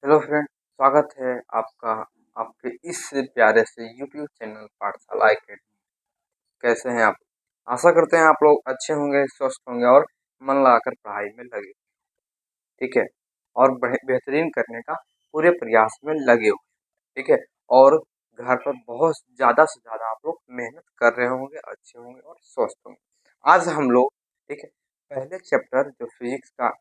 Hello friend, स्वागत है आपका आपके इस प्यारे से यूट्यूब चैनल पाठशाला एकेडमी। कैसे हैं आप? आशा करते हैं आप लोग अच्छे होंगे, स्वस्थ होंगे और मन लगाकर पढ़ाई में लगे। ठीक है। और बेहतरीन करने का पूरे प्रयास में लगे हुए। ठीक है। और घर पर बहुत ज़्यादा से ज़्यादा आप लोग मेहनत कर रहे होंगे, अच्छे होंगे और स्वस्थ होंगे। आज हम लोग ठीक है, पहले चैप्टर जो फिजिक्स का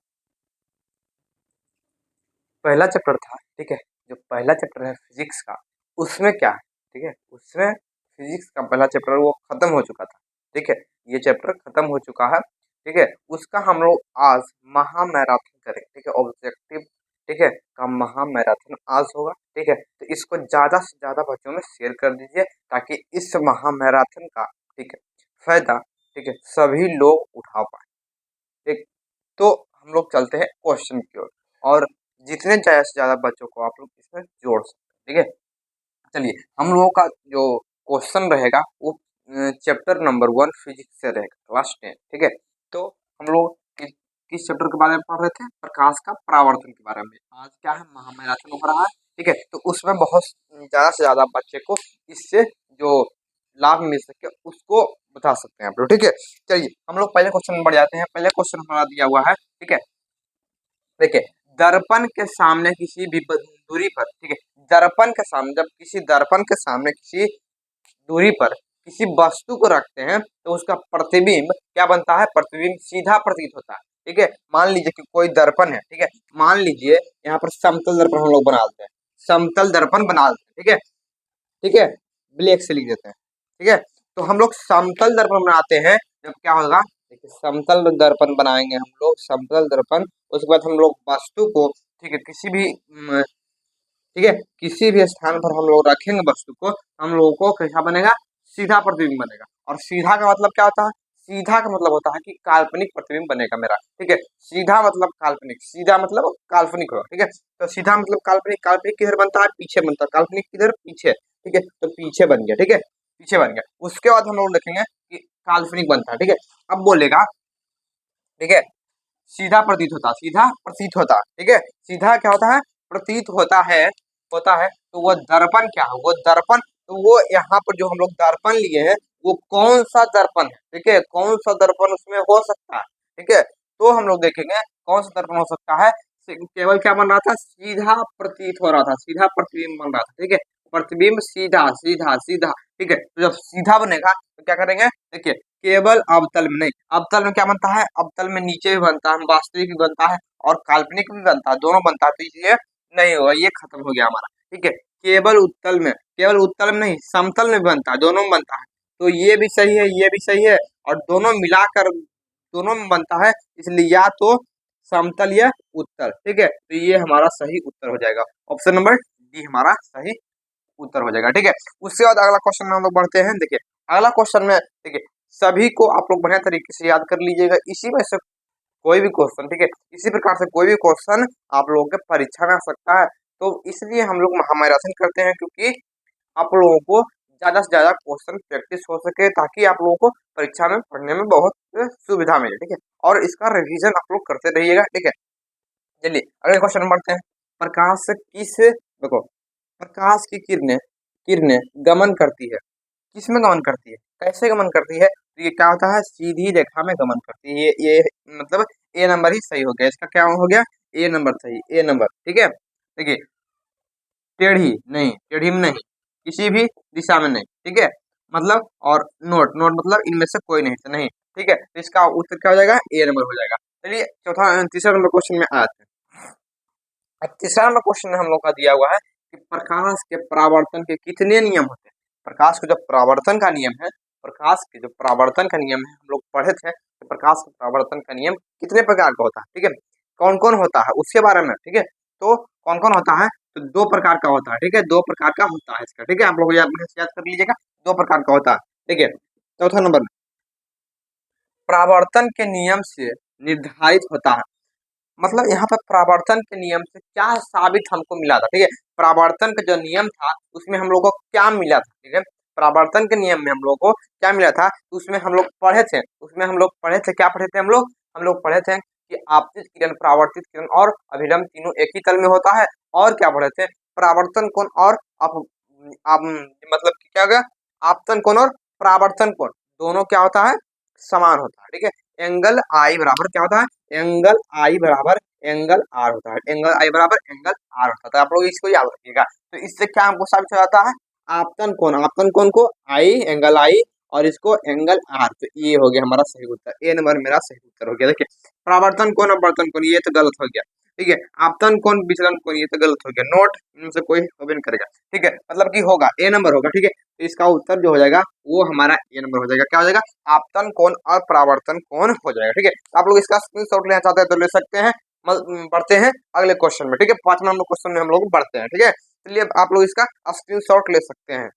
पहला चैप्टर था, ठीक है, जो पहला चैप्टर है फिजिक्स का, उसमें क्या है, ठीक है, उसमें फिजिक्स का पहला चैप्टर वो खत्म हो चुका था। ठीक है, ये चैप्टर खत्म हो चुका है। ठीक है, उसका हम लोग आज महामैराथन करेंगे। ठीक है, ऑब्जेक्टिव ठीक है का महामैराथन आज होगा। ठीक है, तो इसको ज़्यादा से ज़्यादा बच्चों में शेयर कर दीजिए ताकि इस महामैराथन का ठीक है फायदा ठीक है सभी लोग उठा पाए। ठीक, तो हम लोग चलते हैं क्वेश्चन की ओर और जितने ज़्यादा से ज़्यादा बच्चों को आप लोग इसमें जोड़ सकते हैं। ठीक है, चलिए हम लोगों का जो क्वेश्चन रहेगा वो चैप्टर नंबर 1 फिजिक्स से रहेगा, क्लास 10। ठीक है, तो हम लोग किस चैप्टर के बारे में पढ़ रहे थे? प्रकाश का परावर्तन के बारे में। आज क्या है, महामैराथन हो रहा है। ठीक है, तो उसमें बहुत ज़्यादा से ज़्यादा बच्चे को इससे जो लाभ मिल सके उसको बता सकते हैं आप लोग। ठीक है, चलिए हम लोग पहले क्वेश्चन में बढ़ जाते हैं। पहले क्वेश्चन हमारा दिया हुआ है। ठीक है, देखिए, दर्पण के सामने किसी भी दूरी पर, ठीक है, दर्पण के सामने जब किसी दर्पण के सामने किसी दूरी पर किसी वस्तु को रखते हैं तो उसका प्रतिबिंब क्या बनता है? प्रतिबिंब सीधा प्रतीत होता है। ठीक है, मान लीजिए कि कोई दर्पण है। ठीक है, मान लीजिए यहाँ पर समतल दर्पण हम लोग बना लेते हैं, समतल दर्पण बना लेते हैं। ठीक है, ठीक है, ब्लैक से लिख देते हैं। ठीक है, तो हम लोग समतल दर्पण बनाते हैं। जब क्या होगा, देखिए समतल दर्पण बनाएंगे हम लोग, समतल दर्पण। उसके बाद हम लोग वस्तु को ठीक है किसी भी ठीक है किसी भी स्थान पर हम लोग रखेंगे वस्तु को, हम लोगों को कैसा बनेगा? सीधा प्रतिबिंब बनेगा। और सीधा का मतलब क्या होता है? सीधा का मतलब होता है कि काल्पनिक प्रतिबिंब बनेगा मेरा। ठीक है, सीधा मतलब काल्पनिक, सीधा मतलब काल्पनिक होगा। ठीक है, तो सीधा मतलब काल्पनिक, काल्पनिक किधर बनता है? पीछे बनता है। काल्पनिक किधर? पीछे। ठीक है, तो पीछे बन गया। ठीक है, पीछे बन गया। उसके बाद हम लोग देखेंगे कि काल्पनिक बनता है। ठीक है, अब बोलेगा ठीक है सीधा प्रतीत होता, सीधा प्रतीत होता। ठीक है, सीधा क्या होता है? प्रतीत होता है, होता है। तो वो दर्पण क्या है? वो दर्पण, तो वो यहाँ पर जो हम लोग दर्पण लिए हैं वो कौन सा दर्पण है? ठीक है, कौन सा दर्पण उसमें हो सकता है? ठीक है, तो हम लोग देखेंगे कौन सा दर्पण हो सकता है। केवल क्या बन रहा था? सीधा प्रतीत हो रहा था, सीधा प्रतिबिंब बन रहा था। ठीक है, प्रतिबिंब सीधा सीधा सीधा। ठीक है, तो जब सीधा बनेगा तो क्या करेंगे? देखिए, केवल अवतल में नहीं, अवतल में क्या बनता है? अवतल में नीचे भी बनता है, वास्तविक भी बनता है और काल्पनिक भी बनता है, दोनों बनता है। तो इसलिए नहीं होगा, ये खत्म हो गया हमारा। ठीक है, केवल उत्तल में, केवल उत्तल में नहीं समतल में भी बनता है, दोनों में बनता है। तो ये भी सही है, ये भी सही है और दोनों मिलाकर दोनों में बनता है, इसलिए या तो समतल या उत्तल। ठीक है, तो ये हमारा सही उत्तर हो जाएगा। ऑप्शन नंबर डी हमारा सही उत्तर हो जाएगा। ठीक है, उसके बाद अगला क्वेश्चन में हम लोग बढ़ते हैं। देखिए, अगला क्वेश्चन में देखिए सभी को आप लोग बढ़िया तरीके से याद कर लीजिएगा। इसी में से कोई भी क्वेश्चन, ठीक है, इसी प्रकार से कोई भी क्वेश्चन आप लोगों के परीक्षा में आ सकता है। तो इसलिए हम लोग महामैराथन करते हैं क्योंकि आप लोगों को ज्यादा से ज्यादा क्वेश्चन प्रैक्टिस हो सके ताकि आप लोगों को परीक्षा में पढ़ने में बहुत सुविधा मिले। ठीक है, और इसका रिवीजन आप लोग करते रहिएगा। ठीक है, चलिए अगले क्वेश्चन में बढ़ते हैं। प्रकाश किस देखो, प्रकाश की किरणें किरणें गमन करती है, किसमें गमन करती है? कैसे गमन करती है? तो ये क्या होता है? सीधी रेखा में गमन करती है। ये मतलब ए नंबर ही सही हो गया, इसका क्या हो गया? ए नंबर सही, ए नंबर। ठीक है, देखिए टेढ़ी नहीं, टेढ़ी में नहीं, किसी भी दिशा में नहीं। ठीक है, मतलब और नोट, नोट मतलब इनमें से कोई नहीं तो नहीं। ठीक है, तो इसका उत्तर क्या हो जाएगा? ए नंबर हो जाएगा। चलिए चौथा तीसरा नंबर क्वेश्चन में आते हैं। अब तीसरा नंबर क्वेश्चन हम लोग का दिया हुआ है कि प्रकाश के परावर्तन के कितने नियम होते हैं? प्रकाश के जो परावर्तन का नियम है, प्रकाश के जो परावर्तन का नियम है हम लोग पढ़े थे कि प्रकाश के परावर्तन का नियम कितने प्रकार का होता है। ठीक है, कौन कौन होता है उसके बारे में। ठीक है, तो कौन कौन होता है? तो दो प्रकार का होता है। ठीक है, दो प्रकार का होता है इसका। ठीक है, आप लोग याद कर लीजिएगा, दो प्रकार का होता है। ठीक है, चौथा नंबर परावर्तन के नियम से निर्धारित होता है। मतलब यहाँ पर परावर्तन के नियम से क्या साबित हमको मिला था? ठीक है, परावर्तन का जो नियम था उसमें हम लोग को क्या मिला था? ठीक है, परावर्तन के नियम में हम लोग को क्या मिला था? उसमें हम लोग पढ़े थे, उसमें हम लोग पढ़े थे, क्या पढ़े थे हम लोग? हम लोग पढ़े थे कि आपतित किरण, परावर्तित किरण और अभिलंब तीनों एक ही तल में होता है। और क्या पढ़े थे, परावर्तन कोण और आप मतलब कि क्या हो गया, आपतन कोण और परावर्तन कोण दोनों क्या होता है, समान होता है। ठीक है, एंगल आई बराबर क्या होता है, एंगल आई बराबर एंगल आर होता है, एंगल आई बराबर एंगल आर होता है। आप लोग इसको याद रखिएगा। तो इससे क्या हमको साबित हो जाता है, आपतन कोण को आई, एंगल आई, और इसको एंगल आर। तो ये हो गया हमारा सही उत्तर, ए नंबर मेरा सही उत्तर हो गया। देखिए, परावर्तन कोण, अपवर्तन कोण, ये तो गलत हो गया। ठीक है, आपतन कोण, विचलन कोण, ये तो गलत हो गया। नोट इनसे कोई होबे नहीं करेगा। ठीक है, मतलब कि होगा ए नंबर होगा। ठीक है, तो इसका उत्तर जो हो जाएगा वो हमारा ए नंबर हो जाएगा। क्या हो जाएगा, आपतन कोण और परावर्तन कोण हो जाएगा। ठीक है, आप लोग इसका स्क्रीनशॉट लेना चाहते हैं तो ले सकते हैं। बढ़ते हैं अगले क्वेश्चन में। ठीक है, 5 नंबर क्वेश्चन में हम लोग बढ़ते हैं। ठीक है, चलिए आप लोग इसका स्क्रीनशॉट ले सकते हैं।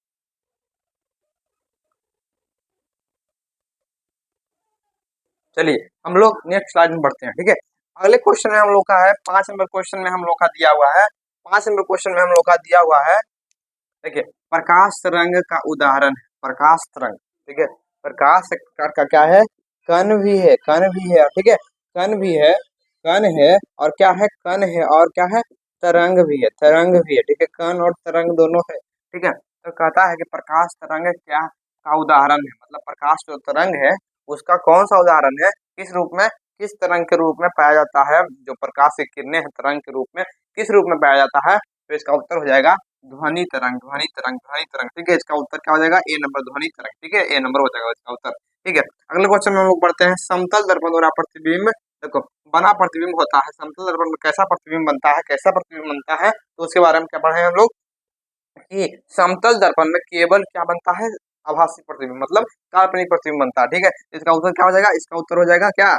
चलिए हम लोग नेक्स्ट स्लाइड में बढ़ते हैं। ठीक है, अगले क्वेश्चन में हम लोग का है 5 नंबर क्वेश्चन में हम लोग का दिया हुआ है, 5 नंबर क्वेश्चन में हम लोग का दिया हुआ है। देखिए, प्रकाश तरंग का उदाहरण है, प्रकाश तरंग। ठीक है, प्रकाश एक प्रकार का क्या है, कण भी है, कण भी है। ठीक है, कण भी है, कण है, और क्या है, कण है, और क्या है, तरंग भी है, तरंग भी है। ठीक है, कण और तरंग दोनों है। ठीक है, तो कहता है कि प्रकाश तरंग क्या का उदाहरण है, मतलब प्रकाश जो तरंग है उसका कौन सा उदाहरण है, किस रूप में, किस तरंग के रूप में पाया जाता है, जो प्रकाश की किरणें हैं तरंग के रूप में किस रूप में पाया जाता है। तो इसका उत्तर हो जाएगा ध्वनि तरंग, ध्वनि तरंग, ध्वनि तरंग। ठीक है, इसका उत्तर क्या हो जाएगा, ए नंबर, ध्वनि तरंग। ठीक है, ए नंबर हो जाएगा इसका उत्तर। ठीक है, अगले क्वेश्चन में हम लोग बढ़ते हैं, समतल दर्पण द्वारा प्रतिबिंब। देखो, बना प्रतिबिंब होता है, समतल दर्पण में कैसा प्रतिबिंब बनता है, कैसा प्रतिबिंब बनता है, तो उसके बारे में क्या पढ़े हम लोग कि समतल दर्पण में केवल क्या बनता है, आभासी प्रतिबिंब, मतलब काल्पनिक प्रतिबिंब बनता है। ठीक है, इसका उत्तर क्या हो जाएगा, इसका उत्तर हो जाएगा क्या,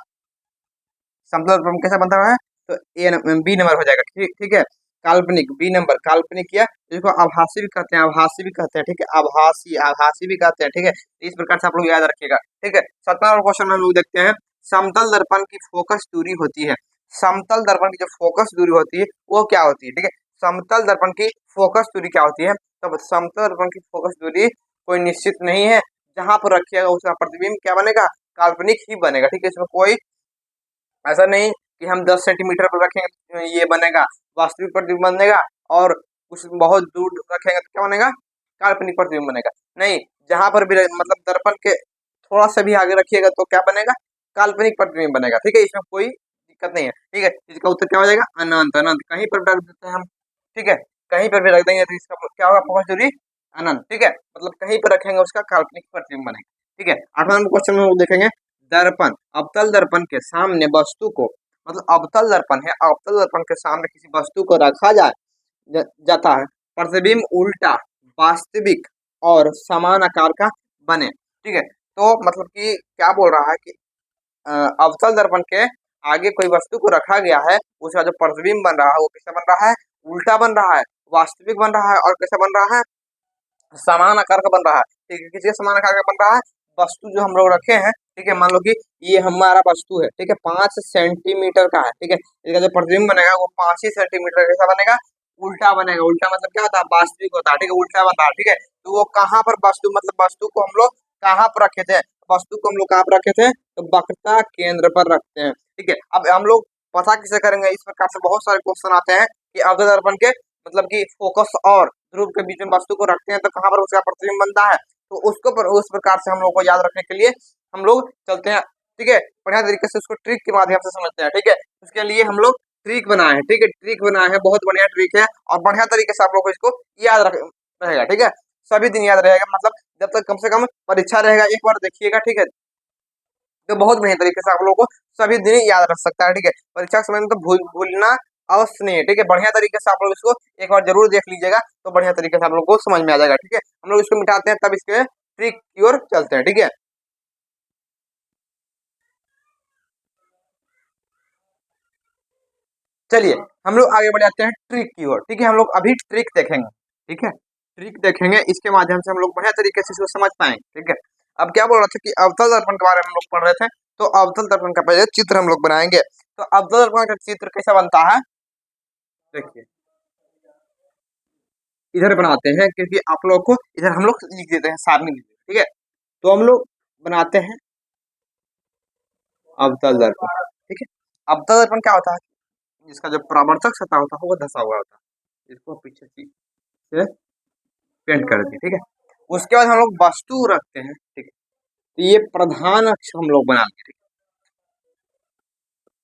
समतल दर्पण कैसा बनता है, तो बी नंबर हो जाएगा। ठीक, ठीक है, काल्पनिक, बी नंबर काल्पनिक किया, इसको आभासी भी कहते हैं, आभासी भी कहते हैं। ठीक है, आभासी, आभासी भी कहते हैं। ठीक है, इस प्रकार से आप लोग याद रखिएगा। ठीक है, 17वां क्वेश्चन में हम लोग देखते हैं, समतल दर्पण की फोकस दूरी होती है, समतल दर्पण की जो फोकस दूरी होती है वो क्या होती है। ठीक है, समतल दर्पण की फोकस दूरी क्या होती है, तब समतल दर्पण की फोकस दूरी कोई निश्चित नहीं है, जहां पर रखिएगा उसका प्रतिबिंब क्या बनेगा, काल्पनिक ही बनेगा। ठीक है, इसमें कोई ऐसा नहीं कि हम 10 सेंटीमीटर पर रखेंगे तो ये बनेगा वास्तविक प्रतिबिंब बनेगा, और कुछ बहुत दूर रखेंगे तो क्या बनेगा, काल्पनिक प्रतिबिंब बनेगा। नहीं, जहां पर भी मतलब दर्पण के थोड़ा सा भी आगे रखिएगा तो क्या बनेगा, काल्पनिक प्रतिबिंब बनेगा। ठीक है, इसमें कोई दिक्कत नहीं है। ठीक है, इसका उत्तर क्या हो जाएगा, अनंत, अनंत कहीं पर रख देते हैं हम। ठीक है, कहीं पर भी रख देंगे तो इसका क्या होगा, फोकस दूरी अनंत। ठीक है, मतलब कहीं पर रखेंगे उसका काल्पनिक प्रतिबिंब बनेगा। ठीक है, 8वां नंबर क्वेश्चन में हम लोग देखेंगे, दर्पण, अवतल दर्पण के सामने वस्तु को, मतलब अवतल दर्पण है, अवतल दर्पण के सामने किसी वस्तु को रखा जाता है, प्रतिबिंब उल्टा, वास्तविक और समान आकार का बने। ठीक है, तो मतलब कि क्या बोल रहा है कि अवतल दर्पण के आगे कोई वस्तु को रखा गया है, उसका जो प्रतिबिंब बन रहा है वो कैसा बन रहा है, उल्टा बन रहा है, वास्तविक बन रहा है, और कैसा बन रहा है, समान आकार का बन रहा है। ठीक है, किसी समान आकार का बन रहा है, वस्तु जो हम लोग रखे हैं। ठीक है, मान लो कि ये हमारा वस्तु है। ठीक है, 5 सेंटीमीटर का है। ठीक है, इसका जो प्रतिबिंब बनेगा वो 5 ही सेंटीमीटर कैसा बनेगा, उल्टा बनेगा। उल्टा मतलब क्या होता है, वास्तविक होता है। ठीक है, उल्टा बन रहा है। ठीक है, तो वो कहाँ पर वस्तु, मतलब वस्तु को हम लोग कहाँ पर रखे थे, वस्तु को हम लोग कहाँ पर रखे थे, तो वक्रता केंद्र पर रखते हैं। ठीक है, अब हम लोग पता किसे करेंगे, इस प्रकार से बहुत सारे क्वेश्चन आते हैं कि अवतल दर्पण के मतलब कि फोकस और ध्रुव के बीच में वस्तु को रखते हैं तो कहाँ पर उसका प्रतिबिंब बनता है, तो उसको पर उस प्रकार से हम लोग को याद रखने के लिए हम लोग चलते हैं। ठीक है, बढ़िया तरीके से उसको ट्रिक के माध्यम से समझते हैं। ठीक है, उसके लिए हम लोग ट्रिक बनाए हैं। ठीक है, ट्रिक बनाए हैं, बहुत बढ़िया ट्रिक है, और बढ़िया तरीके से आप लोग को इसको याद रख रहेगा। ठीक है, सभी दिन याद रहेगा, मतलब जब तक कम से कम परीक्षा रहेगा एक बार देखिएगा। ठीक है, तो बहुत बढ़िया तरीके से आप लोगों को सभी दिन याद रख सकता है। ठीक है, परीक्षा के समय में तो भूलना अवश्य नहीं है। ठीक है, बढ़िया तरीके से आप लोग इसको एक बार जरूर देख लीजिएगा, तो बढ़िया तरीके से आप लोग को समझ में आ जाएगा। ठीक है, हम लोग इसको मिटाते हैं तब इसके ट्रिक की ओर चलते हैं। ठीक है, चलिए हम लोग आगे बढ़ जाते हैं ट्रिक की ओर। ठीक है, हम लोग अभी ट्रिक देखेंगे। ठीक है, ट्रिक देखेंगे, इसके माध्यम से हम लोग बढ़िया तरीके से इसको समझ पाएंगे। ठीक है, अब क्या बोल रहा था कि अवतल दर्पण के बारे में हम लोग पढ़ रहे थे, तो अवतल दर्पण का पहले चित्र हम लोग बनाएंगे। तो अवतल दर्पण का चित्र कैसा बनता है, देखिए इधर बनाते हैं, क्योंकि आप लोग को इधर हम लोग लिख देते हैं, सारणी लिख देते हैं। ठीक है, तो हम लोग बनाते हैं अवतल दर्पण। ठीक है, अवतल दर्पण क्या होता है, जिसका जो परावर्तक सतह होता है वो धसा हुआ होता है, इसको पीछे से पेंट कर दिए, ठीक है। उसके बाद हम लोग वस्तु रखते हैं, ठीक है। तो ये प्रधान अक्ष हम लोग बना लिए, ठीक है,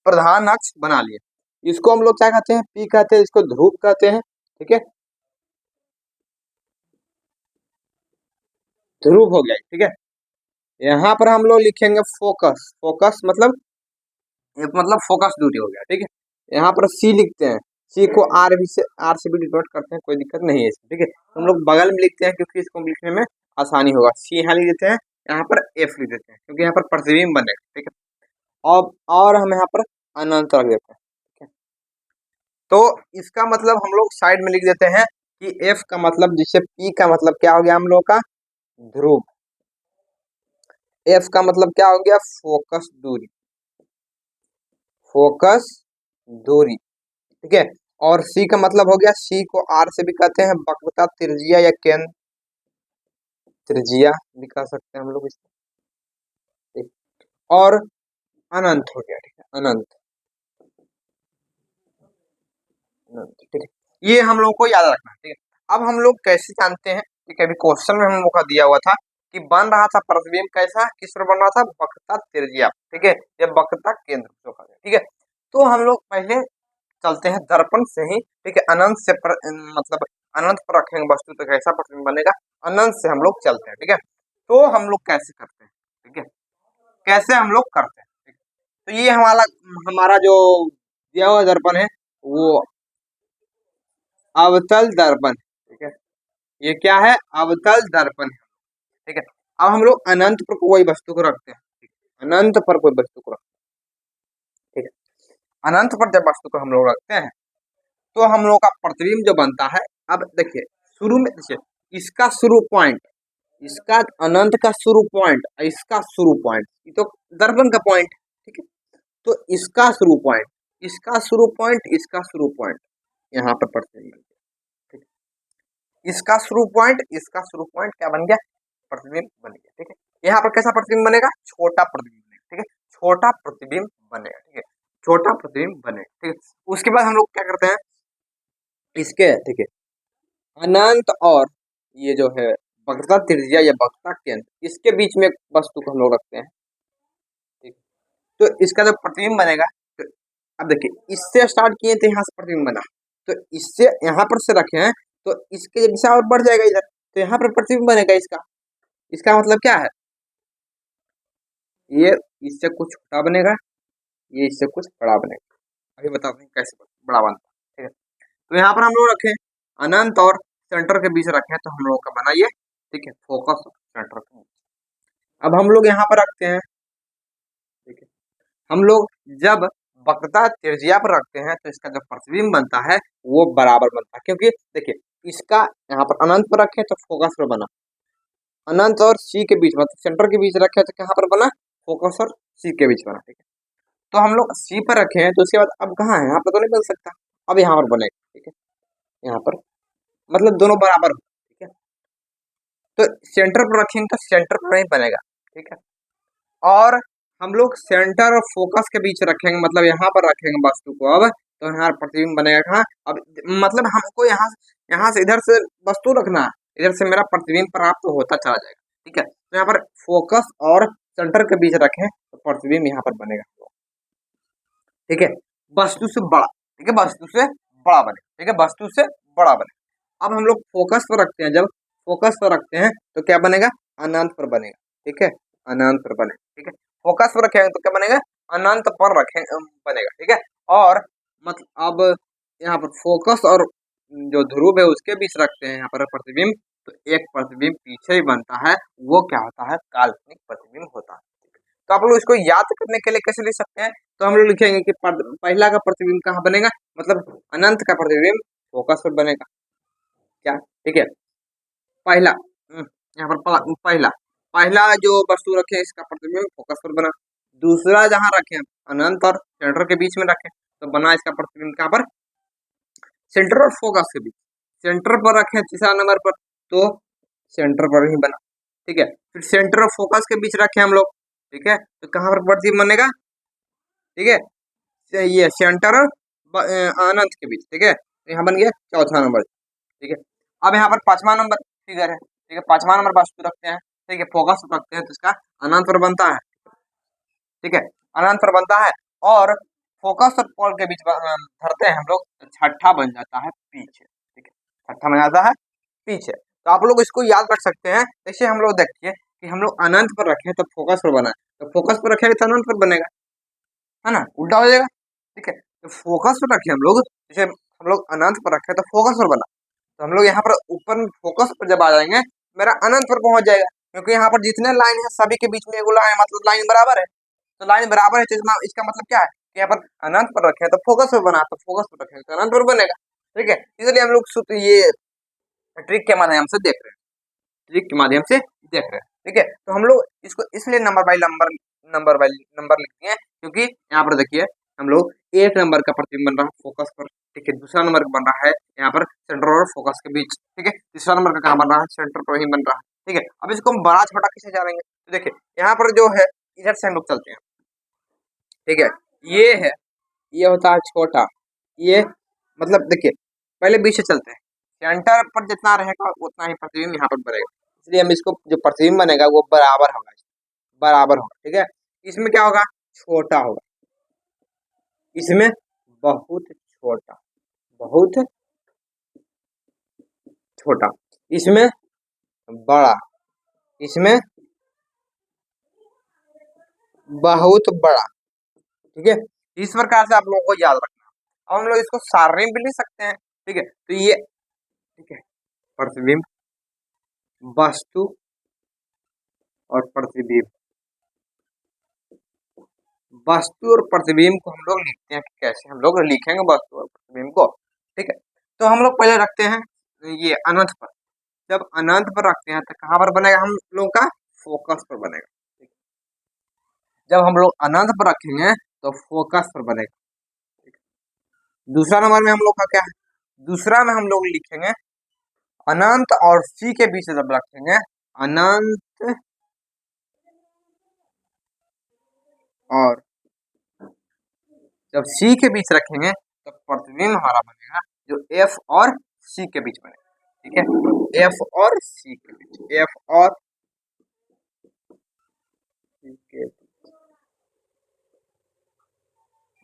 प्रधान अक्ष बना लिए। इसको हम लोग क्या कहते हैं, पी कहते हैं, इसको ध्रुव कहते हैं, ठीक है, ध्रुव हो गया, ठीक है। यहाँ पर हम लोग लिखेंगे फोकस, फोकस मतलब मतलब फोकस दूरी हो गया, ठीक है। यहाँ पर सी लिखते हैं, सी को आर से भी डिनोट करते हैं, कोई दिक्कत नहीं है इसमें, ठीक है। हम लोग बगल में लिखते हैं क्योंकि इसको लिखने में आसानी होगा। सी यहाँ लिख देते हैं, यहाँ पर एफ लिख देते हैं क्योंकि यहाँ पर प्रतिबिंब बनेगा, ठीक है। और हम यहाँ पर अनंत रख देते हैं, ठीक है। तो इसका मतलब हम लोग साइड में लिख देते हैं कि एफ का मतलब, जिससे पी का मतलब क्या हो गया हम लोग का, ध्रुव। एफ का मतलब क्या हो गया, फोकस दूरी, फोकस दूरी, ठीक है। और सी का मतलब हो गया, सी को आर से भी कहते हैं वक्रता, त्रिज्या या केंद्र, त्रिज्या भी कह सकते हैं हम लोग इसको, ठीक। और अनंत हो गया, ठीक है, अनंत, अनंत, ठीक है। ये हम लोग को याद रखना है, ठीक है। अब हम लोग कैसे जानते हैं, ठीक है, अभी क्वेश्चन में हम लोग का दिया हुआ था कि बन रहा था प्रतिबिंब कैसा, किस पर बन रहा था, वक्रता त्रिज्या, ठीक है, या वक्रता केंद्र जो कहते हैं, ठीक है। तो हम लोग पहले चलते हैं दर्पण से ही, ठीक है, अनंत से मतलब अनंत पर रखेंगे वस्तु तो कैसा प्रतिबिंब बनेगा, अनंत से हम लोग चलते हैं, ठीक है। तो हम लोग कैसे करते हैं, ठीक है, कैसे हम लोग करते हैं, ठीक है? तो ये हमारा हमारा जो दिया हुआ दर्पण है वो अवतल दर्पण, ठीक है, ये क्या है, अवतल दर्पण, ठीक है। अब हम लोग अनंत पर कोई वस्तु को रखते हैं, ठीक है? अनंत पर कोई वस्तु को रखते हैं, ठीक है। अनंत पर जब वस्तु को हम लोग रखते हैं तो हम लोग का प्रतिबिंब जो बनता है, अब देखिए शुरू में, देखिए इसका शुरू पॉइंट, इसका अनंत का शुरू पॉइंट, इसका शुरू पॉइंट, ये तो दर्पण का पॉइंट, ठीक है। तो इसका शुरू पॉइंट, इसका शुरू पॉइंट, इसका शुरू पॉइंट, यहाँ पर प्रतिबिंब बन गया, ठीक है। इसका शुरू पॉइंट, इसका शुरू पॉइंट क्या बन गया, प्रतिबिंब बन गया, ठीक है। यहाँ पर कैसा प्रतिबिंब बनेगा, छोटा प्रतिबिंब बनेगा, ठीक है, छोटा प्रतिबिंब बनेगा, ठीक है, छोटा प्रतिबिंब बनेगा, ठीक है। उसके बाद हम लोग क्या करते हैं, इसके, ठीक है, अनंत और ये जो है वक्रता त्रिज्या या वक्रता केंद्र, इसके बीच में वस्तु को हम लोग रखते हैं, ठीक। तो इसका जो प्रतिबिंब बनेगा, तो अब देखिए इससे स्टार्ट किए तो यहाँ से प्रतिबिंब बना, तो इससे यहाँ पर से रखे हैं तो इसके दिशा और बढ़ जाएगा इधर, तो यहाँ पर प्रतिबिंब बनेगा इसका। इसका मतलब क्या है, ये इससे कुछ छोटा बनेगा, ये इससे कुछ बड़ा बनेगा। अभी बताते हैं कैसे बड़ा बनता है, ठीक है। तो यहाँ पर हम लोग रखे अनंत और सेंटर के बीच रखे हैं, तो हम लोग का बना ये, ठीक है, फोकस सेंटर के बीच। अब हम लोग यहाँ पर रखते हैं, ठीक है, हम लोग जब वक्रता त्रिज्या पर रखते हैं तो इसका जो प्रतिबिंब बनता है वो बराबर बनता है, क्योंकि देखिए इसका यहाँ पर अनंत पर रखे तो फोकस पर बना, अनंत और सी के बीच मतलब सेंटर के बीच रखे तो कहाँ पर बना, फोकस और सी के बीच बना, ठीक है। तो हम लोग सी पर रखे हैं तो उसके बाद अब कहाँ है, यहाँ पर तो नहीं बन सकता, अब यहाँ पर बनेगा, ठीक है, यहाँ पर मतलब दोनों बराबर हो, ठीक है। तो सेंटर पर रखेंगे तो सेंटर पर नहीं बनेगा, ठीक है। और हम लोग सेंटर और फोकस के बीच रखेंगे, मतलब यहाँ पर रखेंगे वस्तु को, अब तो यहाँ प्रतिबिंब बनेगा कहाँ, अब मतलब हमको यहाँ यहाँ से इधर से वस्तु रखना है, इधर से मेरा प्रतिबिंब प्राप्त तो होता चला जाएगा, ठीक है। तो यहाँ पर फोकस और सेंटर के बीच रखें तो प्रतिबिंब यहाँ पर बनेगा, ठीक है, वस्तु से बड़ा, ठीक है, वस्तु से बड़ा बने, ठीक है, वस्तु से बड़ा बने। अब हम लोग फोकस पर रखते हैं, जब फोकस पर रखते हैं तो क्या बनेगा, अनंत पर बनेगा, ठीक है, अनंत पर बने, ठीक है। फोकस पर रखेंगे तो क्या बनेगा, अनंत पर रखें बनेगा, ठीक है। और मतलब अब यहाँ पर फोकस और जो ध्रुव है उसके बीच रखते हैं यहाँ पर प्रतिबिंब, तो एक प्रतिबिंब पीछे ही बनता है, वो क्या होता है, काल्पनिक प्रतिबिंब होता है। तो आप लोग इसको याद करने के लिए कैसे लिख सकते हैं, तो हम लोग लिखेंगे कि पहला का प्रतिबिंब कहाँ बनेगा, मतलब अनंत का प्रतिबिंब फोकस पर बनेगा, क्या, ठीक है। पहला यहाँ पर पहला पहला जो वस्तु रखे इसका प्रतिबिंब फोकस पर बना, दूसरा जहां रखे अनंत और सेंटर के बीच में रखे तो बना इसका प्रतिबिंब कहाँ पर, सेंटर और फोकस के बीच, सेंटर पर रखे तीसरा नंबर पर तो सेंटर पर ही बना, ठीक है। फिर सेंटर और फोकस के बीच रखे हम लोग, ठीक है, तो कहाँ पर प्रतिबिंब बनेगा, ठीक है, ये सेंटर और अनंत के बीच, ठीक है। तो यहाँ बन गया चौथा नंबर, ठीक है। अब यहाँ पर पांचवा नंबर फिगर है, ठीक है। पांचवा नंबर वस्तु रखते हैं, ठीक है, फोकस रखते हैं, तो इसका अनंत पर बनता है, ठीक है, अनंत पर बनता है। और फोकस और पोल के बीच धरते हैं हम लोग, तो छठा बन जाता है पीछे, ठीक है, छठा बन जाता है पीछे। तो आप लोग इसको याद रख सकते हैं। जैसे हम लोग देखिए कि हम लोग अनंत पर रखें तो फोकस पर बना है, तो फोकस पर रखेंगे तो अनंत पर बनेगा, है ना, उल्टा हो जाएगा, ठीक है। तो फोकस पर रखे हम लोग, जैसे हम लोग अनंत पर रखे तो फोकस पर बना, तो हम लोग यहाँ पर ऊपर फोकस पर जब आ जाएंगे मेरा अनंत पर पहुंच जाएगा, क्योंकि यहाँ पर जितने लाइन है सभी के बीच में एगो लाइन, मतलब लाइन बराबर है। तो लाइन बराबर है तो इसका मतलब क्या है कि यहाँ पर अनंत पर रखे तो फोकस पर बना, तो फोकस पर रखे तो अनंत पर बनेगा, ठीक है। इसलिए हम लोग सूत्र ये ट्रिक के माध्यम से देख रहे हैं, ट्रिक के माध्यम से देख रहे हैं, ठीक है। तो हम लोग इसको इसलिए नंबर बाई नंबर लिखते हैं, क्योंकि यहाँ पर देखिए हम लोग एक नंबर का प्रतिबिंब बन रहा है फोकस पर, ठीक है। दूसरा नंबर बन रहा है यहाँ पर सेंटर और फोकस के बीच, ठीक है। तीसरा नंबर का कहाँ बन रहा है, सेंटर पर ही बन रहा है, ठीक है। अब इसको हम बड़ा छोटा कैसे जानेंगे, तो देखिए यहाँ पर जो है इधर से हम लोग चलते हैं, ठीक है। ये है, ये होता है छोटा, ये मतलब देखिए पहले बीच से चलते हैं, सेंटर पर जितना रहेगा उतना ही प्रतिबिंब यहाँ पर बनेगा, इसलिए हम इसको जो प्रतिबिंब बनेगा वो बराबर होगा, बराबर होगा, ठीक है। इसमें क्या होगा, छोटा होगा, इसमें बहुत छोटा, बहुत छोटा, इसमें बड़ा, इसमें बहुत बड़ा, ठीक है। इस प्रकार से आप लोगों को याद रखना। अब हम लोग इसको सारणी भी लिख सकते हैं, ठीक है। तो ये, ठीक है, प्रतिबिंब, वस्तु और प्रतिबिंब, वस्तु और प्रतिबिंब को हम लोग लिखते हैं, कैसे हम लोग लिखेंगे वस्तु और प्रतिबिंब को, ठीक है। तो हम लोग पहले रखते हैं ये अनंत पर, जब अनंत पर रखते हैं तो कहाँ पर बनेगा हम लोग का, फोकस पर बनेगा, ठीक है? जब हम लोग अनंत पर रखेंगे तो फोकस पर बनेगा, ठीक है? दूसरा नंबर में हम लोग का क्या है, दूसरा में हम लोग लिखेंगे अनंत और सी के बीच जब रखेंगे, अनंत और जब सी के बीच रखेंगे तो प्रतिबिंब हमारा बनेगा जो एफ और सी के बीच बनेगा, ठीक है, एफ और सी के बीच, एफ और सी के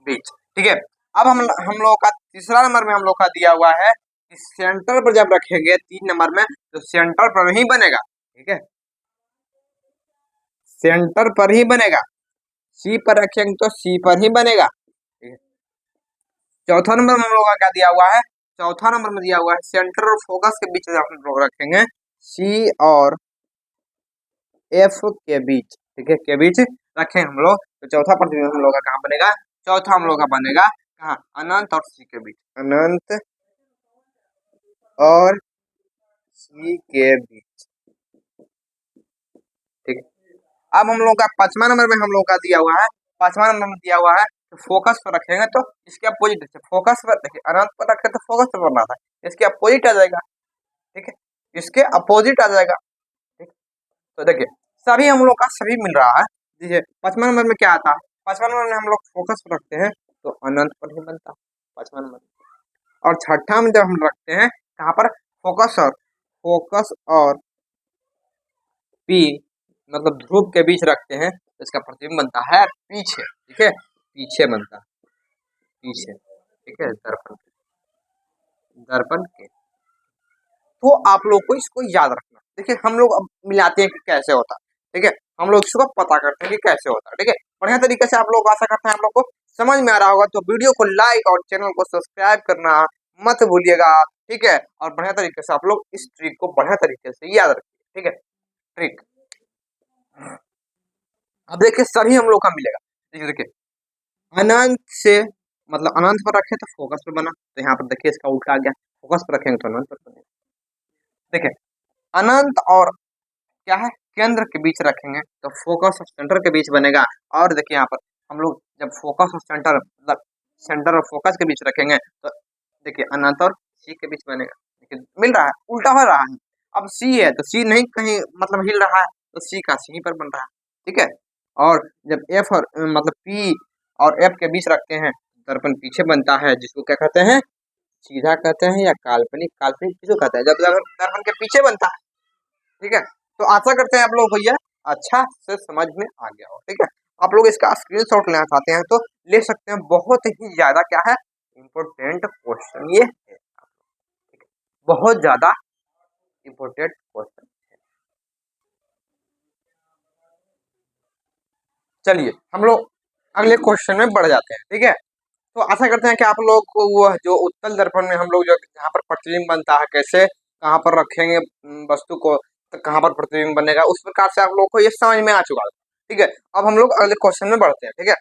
बीच, ठीक है। अब हम लोग का तीसरा नंबर में हम लोग का दिया हुआ है कि सेंटर पर जब रखेंगे 3 नंबर में तो सेंटर पर ही बनेगा, ठीक है, सेंटर पर ही बनेगा, सी पर रखेंगे तो सी पर ही बनेगा, ठीक है। चौथा नंबर में हम लोग का क्या दिया हुआ है, चौथा नंबर में दिया हुआ है सेंटर और फोकस के बीच हम लोग रखेंगे सी और एफ के बीच, ठीक है, के बीच रखें हम लोग, तो चौथा प्रतिबिंब हम लोग का कहाँ बनेगा, चौथा हम लोग का बनेगा कहाँ, अनंत और सी के बीच, अनंत और सी के बीच, ठीक है। अब हम लोग का पांचवा नंबर में हम लोग का दिया हुआ है, पांचवा नंबर में दिया हुआ है तो फोकस पर रखेंगे तो इसके अपोजिट से फोकस पर, देखिए अनंत पर रखे तो फोकस पर बनना था, इसके अपोजिट आ जाएगा, ठीक है, इसके अपोजिट आ जाएगा, ठीक। तो देखिए सभी हम लोग का सभी मिल रहा है, देखिए पांचवा नंबर में क्या आता है, पांचवा नंबर में हम लोग फोकस पर रखते हैं तो अनंत पर ही बनता है पांचवा नंबर, और छठा में जब हम रखते हैं कहाँ पर, फोकस और पी मतलब ध्रुव के बीच रखते हैं तो इसका प्रतिबिंब बनता है पीछे, ठीक है, पीछे बनता है, पीछे, ठीक है, दर्पण, दर्पण के। तो आप लोग को इसको याद रखना, देखिए हम लोग अब मिलाते हैं कि कैसे होता है, ठीक है, हम लोग इसको पता करते हैं कि कैसे होता है, ठीक है। बढ़िया तरीके से आप लोग आशा करते हैं आप लोग को समझ में आ रहा होगा, तो वीडियो को लाइक और चैनल को सब्सक्राइब करना मत भूलिएगा, ठीक है। और बढ़िया तरीके से आप लोग इस ट्रिक को बढ़िया तरीके से याद रखिए, ठीक है, ट्रिक। अब देखिए सभी हम लोग का मिलेगा, देखिए अनंत से मतलब अनंत पर रखे तो फोकस पर बना, तो यहाँ पर देखिए इसका उल्टा आ गया, फोकस पर रखेंगे तो अनंत पर बनेगा, देखिए अनंत और क्या है केंद्र के बीच रखेंगे तो फोकस और सेंटर के बीच बनेगा, और देखिए यहाँ पर हम लोग जब फोकस और सेंटर मतलब सेंटर और फोकस के बीच रखेंगे तो देखिए अनंत और सी के बीच बनेगा, देखिए मिल रहा है, उल्टा हो रहा है। अब सी है तो सी नहीं कहीं मतलब हिल रहा है, तो सी का सी पर बन रहा है, ठीक है। और जब एफ और मतलब पी और एफ के बीच रखते हैं दर्पण पीछे बनता है जिसको क्या कहते हैं, सीधा कहते हैं या काल्पनिक। काल्पनिक किसको कहते हैं, जब दर्पण के पीछे बनता है। ठीक है, तो आशा करते हैं आप लोग भैया अच्छा से समझ में आ गया हो। ठीक है, आप लोग इसका स्क्रीनशॉट लेना चाहते हैं तो ले सकते हैं, बहुत ही ज्यादा क्या है इम्पोर्टेंट क्वेश्चन ये है। ठीक है, बहुत ज्यादा इम्पोर्टेंट क्वेश्चन। चलिए हम लोग अगले क्वेश्चन में बढ़ जाते हैं। ठीक है, तो आशा करते हैं कि आप लोग को वो जो उत्तल दर्पण में हम लोग जो जहाँ पर प्रतिबिंब बनता है, कैसे कहाँ पर रखेंगे वस्तु को, तो कहाँ पर प्रतिबिंब बनेगा, उस प्रकार से आप लोग को ये समझ में आ चुका है। ठीक है, अब हम लोग अगले क्वेश्चन में बढ़ते हैं। ठीक है,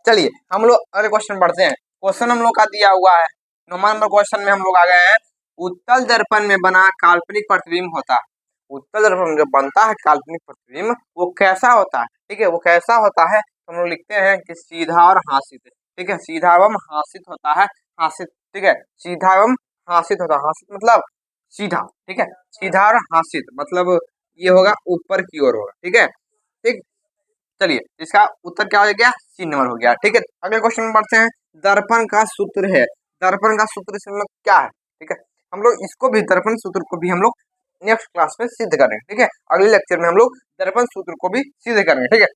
चलिए हम लोग अगले क्वेश्चन बढ़ते हैं। क्वेश्चन हम लोग का दिया हुआ है 9 नंबर क्वेश्चन में हम लोग आ गए हैं। उत्तल दर्पण में बना काल्पनिक प्रतिबिंब होता है। उत्तल दर्पण में जो बनता है काल्पनिक प्रतिबिंब वो कैसा होता है। ठीक है, वो कैसा होता है तो हम लोग लिखते हैं कि सीधा और हासित। ठीक है, सीधा एवं हासित होता है। हासित, ठीक है, सीधा एवं हासित होता है। हासित मतलब सीधा। ठीक है, सीधा और हासित मतलब ये होगा ऊपर की ओर होगा। ठीक है, ठीक। चलिए इसका उत्तर क्या हो गया, सी नंबर हो गया। ठीक है, अगले क्वेश्चन में बढ़ते हैं। दर्पण का सूत्र है। दर्पण का सूत्र इसमें क्या है। ठीक है, हम लोग इसको भी दर्पण सूत्र को भी हम लोग नेक्स्ट क्लास में सिद्ध करेंगे। ठीक है, अगले लेक्चर में हम लोग दर्पण सूत्र को भी सिद्ध करेंगे। ठीक है,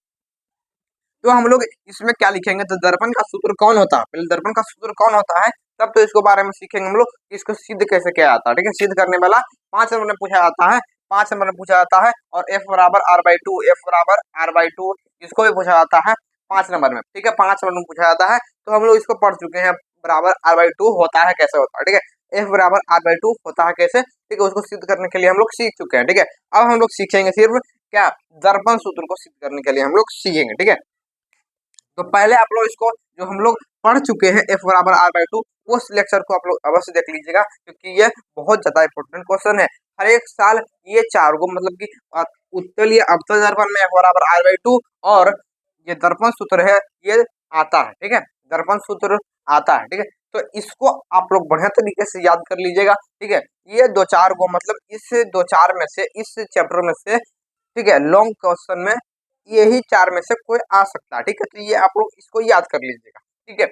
तो हम लोग इसमें क्या लिखेंगे, तो दर्पण का सूत्र कौन होता है, पहले दर्पण का सूत्र कौन होता है, तब तो इसको बारे में सीखेंगे हम लोग, इसको सिद्ध कैसे किया जाता है। ठीक है, सिद्ध करने वाला 5 नंबर में पूछा जाता है। 5 नंबर में पूछा जाता है, और F बराबर R/2, F बराबर R/2 इसको भी पूछा जाता है 5 नंबर में। ठीक है, 5 नंबर में पूछा जाता है, तो हम लोग इसको पढ़ चुके हैं। बराबर R/2 होता है कैसे होता है। ठीक है, F बराबर R/2 होता है कैसे, ठीक है, उसको सिद्ध करने के लिए हम लोग सीख चुके हैं। ठीक है, अब हम लोग सीखेंगे सिर्फ क्या, दर्पण सूत्र को सिद्ध करने के लिए हम लोग सीखेंगे। ठीक है, तो पहले आप लोग इसको जो हम लोग पढ़ चुके हैं F बराबर R/2, उस लेक्चर को आप लोग अवश्य देख लीजिएगा, क्योंकि ये बहुत ज्यादा इंपॉर्टेंट क्वेश्चन है। हर एक साल ये 4 को मतलब कि उत्तलीय अवतल दर्पण में F बराबर R/2 और ये दर्पण सूत्र है ये आता है। ठीक है, दर्पण सूत्र आता है। ठीक है, तो इसको आप लोग बढ़िया तरीके से याद कर लीजिएगा। ठीक है, ये 2-4 को मतलब इस 2-4 में से, इस चैप्टर में से, ठीक है, लॉन्ग क्वेश्चन में यही 4 में से कोई आ सकता है। ठीक है, तो ये आप लोग इसको याद कर लीजिएगा। ठीक है,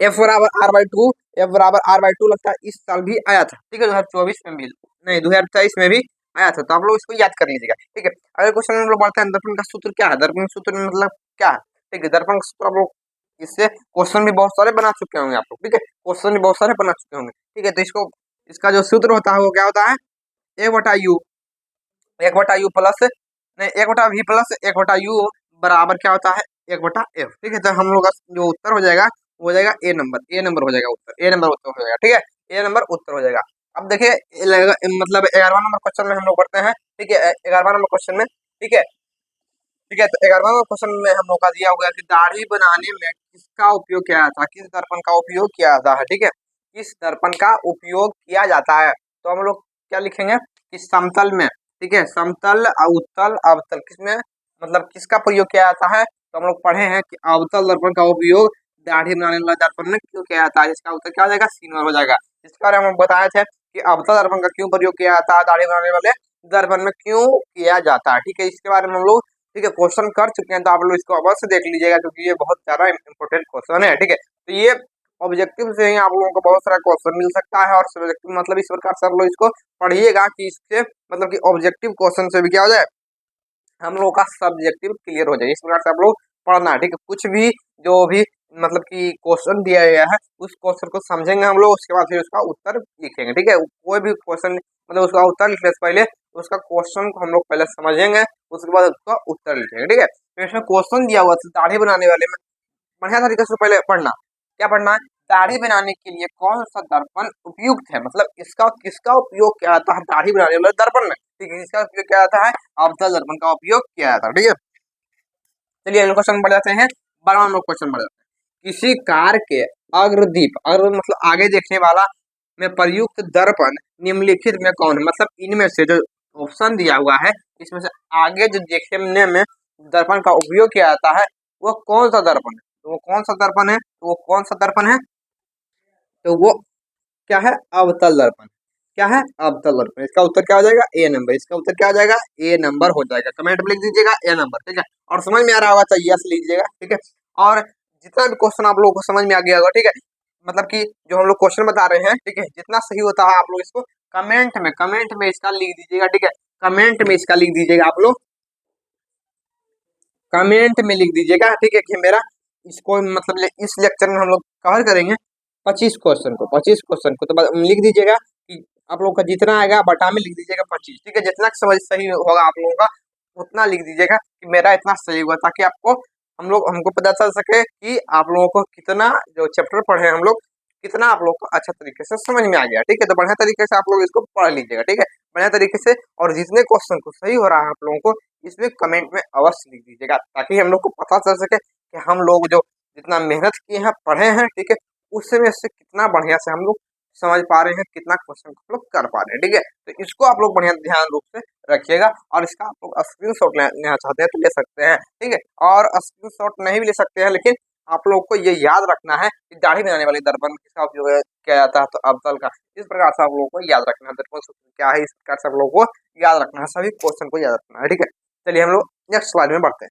F बराबर R/2, F बराबर R/2 लगता है इस साल भी आया था। ठीक है, 2024 में भी नहीं, 2023 में भी आया था, तो आप लोग इसको याद कर लीजिएगा। ठीक है, अगले क्वेश्चन में हम लोग बढ़ते हैं। दर्पण का सूत्र क्या है, दर्पण सूत्र में मतलब क्या है। ठीक है, दर्पण का सूत्र आप लोग इससे क्वेश्चन भी बहुत सारे बना चुके होंगे आप लोग। ठीक है, क्वेश्चन भी बहुत सारे बना चुके होंगे। ठीक है, तो इसको इसका जो सूत्र होता है वो क्या होता है, एक बटा यू प्लस नहीं, 1/v प्लस 1/u बराबर क्या होता है, 1/f। ठीक है, तो हम लोग का जो उत्तर हो जाएगा वो हो जाएगा ए नंबर हो जाएगा उत्तर, ए नंबर उत्तर हो जाएगा। ठीक है, ए नंबर उत्तर हो जाएगा। अब देखिए मतलब 11वां नंबर क्वेश्चन में हम लोग पढ़ते हैं। ठीक है, 11वां नंबर क्वेश्चन में, ठीक है, ठीक है, तो 11वां नंबर क्वेश्चन में हम लोग का दिया हुआ है कि दाढ़ी बनाने में किसका उपयोग किया जाता है, किस दर्पण का उपयोग किया जाता है। ठीक है, किस दर्पण का उपयोग किया जाता है, तो हम लोग क्या लिखेंगे कि समतल में। ठीक है, समतल, उत्तल, अवतल, किसमें मतलब किसका प्रयोग किया जाता है, तो हम लोग पढ़े हैं कि अवतल दर्पण का उपयोग दाढ़ी बनाने वाले दर्पण में क्यों किया जाता है, जिसका उत्तर क्या हो जाएगा, सी नंबर हो जाएगा। इसके बारे में हम बताए थे कि अवतल दर्पण का क्यों प्रयोग किया जाता है, दाढ़ी बनाने वाले दर्पण में क्यों किया जाता है। ठीक है, इसके बारे में हम लोग, ठीक है, क्वेश्चन कर चुके हैं, तो आप लोग इसको अवश्य देख लीजिएगा, क्योंकि ये बहुत ज्यादा इंपॉर्टेंट क्वेश्चन है। ठीक है, तो ये ऑब्जेक्टिव से ही आप लोगों को बहुत सारा क्वेश्चन मिल सकता है, और सब्जेक्टिव मतलब इस प्रकार से आप लोग इसको पढ़िएगा कि इससे मतलब कि ऑब्जेक्टिव क्वेश्चन से भी क्या हो जाए, हम लोगों का सब्जेक्टिव क्लियर हो जाए। इस प्रकार से आप लोग पढ़ना है। ठीक है, कुछ भी जो भी मतलब कि क्वेश्चन दिया गया है उस क्वेश्चन को समझेंगे हम लोग, उसके बाद फिर उसका उत्तर लिखेंगे। ठीक है, कोई भी क्वेश्चन मतलब उसका उत्तर लिखने से पहले उसका क्वेश्चन को हम लोग पहले समझेंगे, उसके बाद उसका उत्तर लिखेंगे। ठीक है, तो इसमें क्वेश्चन दिया हुआ था दाढ़ी बनाने वाले में, बढ़िया तरीके से पहले पढ़ना। क्या पढ़ना है, दाढ़ी बनाने के लिए कौन सा दर्पण उपयुक्त है, मतलब इसका किसका उपयोग किया जाता है दाढ़ी बनाने वाले दर्पण में। ठीक है, इसका उपयोग किया जाता है अवतल दर्पण का उपयोग किया जाता है। ठीक है, चलिए अगले क्वेश्चन बढ़ जाते हैं। 12वां नंबर क्वेश्चन बढ़ जाते हैं। किसी कार के अग्रदीप, अग्र मतलब आगे देखने वाला, में प्रयुक्त दर्पण निम्नलिखित में कौन है, मतलब इनमें से जो ऑप्शन दिया हुआ है इसमें से आगे जो देखने में दर्पण का उपयोग किया जाता है वो कौन सा दर्पण है, तो वो कौन सा दर्पण है, तो वो कौन सा दर्पण है, तो वो क्या है, अवतल दर्पण। क्या है, अवतल दर्पण। इसका उत्तर क्या हो जाएगा, ए नंबर। इसका उत्तर क्या हो जाएगा, ए नंबर हो जाएगा। कमेंट में लिख दीजिएगा ए नंबर। ठीक है, और समझ में आ रहा होगा तो यस लीजिएगा। ठीक है, और जितना भी क्वेश्चन आप लोगों को समझ में आ गया होगा, ठीक है, मतलब कि जो हम लोग क्वेश्चन बता रहे हैं, ठीक है, जितना सही होता है आप लोग इसको कमेंट में इसका लिख दीजिएगा, ठीक है, कमेंट में इसका लिख दीजिएगा आप लोग, कमेंट में लिख दीजिएगा, ठीक है, कि मेरा इसको मतलब इस लेक्चर में हम लोग कवर करेंगे 25 क्वेश्चन को तो लिख दीजिएगा कि आप लोग का जितना आएगा बटा में लिख दीजिएगा 25, ठीक है, जितना समझ सही होगा आप लोगों का उतना लिख दीजिएगा कि मेरा इतना सही हुआ, ताकि आपको हमको पता चल सके कि आप लोगों को कितना जो चैप्टर पढ़े हैं हम लोग, कितना आप लोग को अच्छा तरीके से समझ में आ गया, ठीक है, तो बढ़िया तरीके से आप लोग इसको पढ़ लीजिएगा, ठीक है, बढ़िया तरीके से। और जितने क्वेश्चन को सही हो रहा है आप लोगों को इसमें कमेंट में अवश्य लिख दीजिएगा, ताकि हम लोग को पता चल सके कि हम लोग जो जितना मेहनत किए हैं, पढ़े हैं, ठीक है, उसमें से कितना बढ़िया से हम लोग समझ पा रहे हैं, कितना क्वेश्चन को हम लोग कर पा रहे हैं, ठीक है, तो इसको आप लोग बढ़िया ध्यान रूप से रखिएगा। और इसका आप लोग स्क्रीन शॉट लेना चाहते हैं तो ले सकते हैं, ठीक है, और स्क्रीन शॉट नहीं भी ले सकते हैं, लेकिन आप लोग को ये याद रखना है कि दाढ़ी बनाने वाले दर्पण किसका उपयोग किया जाता है, तो अब्दल का। इस प्रकार से आप लोगों को याद रखना है, दर्पण सूत्र क्या है, इस प्रकार से आप लोगों को याद रखना है, सभी क्वेश्चन को याद रखना है, ठीक है। चलिए हम लोग नेक्स्ट स्लाइड में बढ़ते हैं।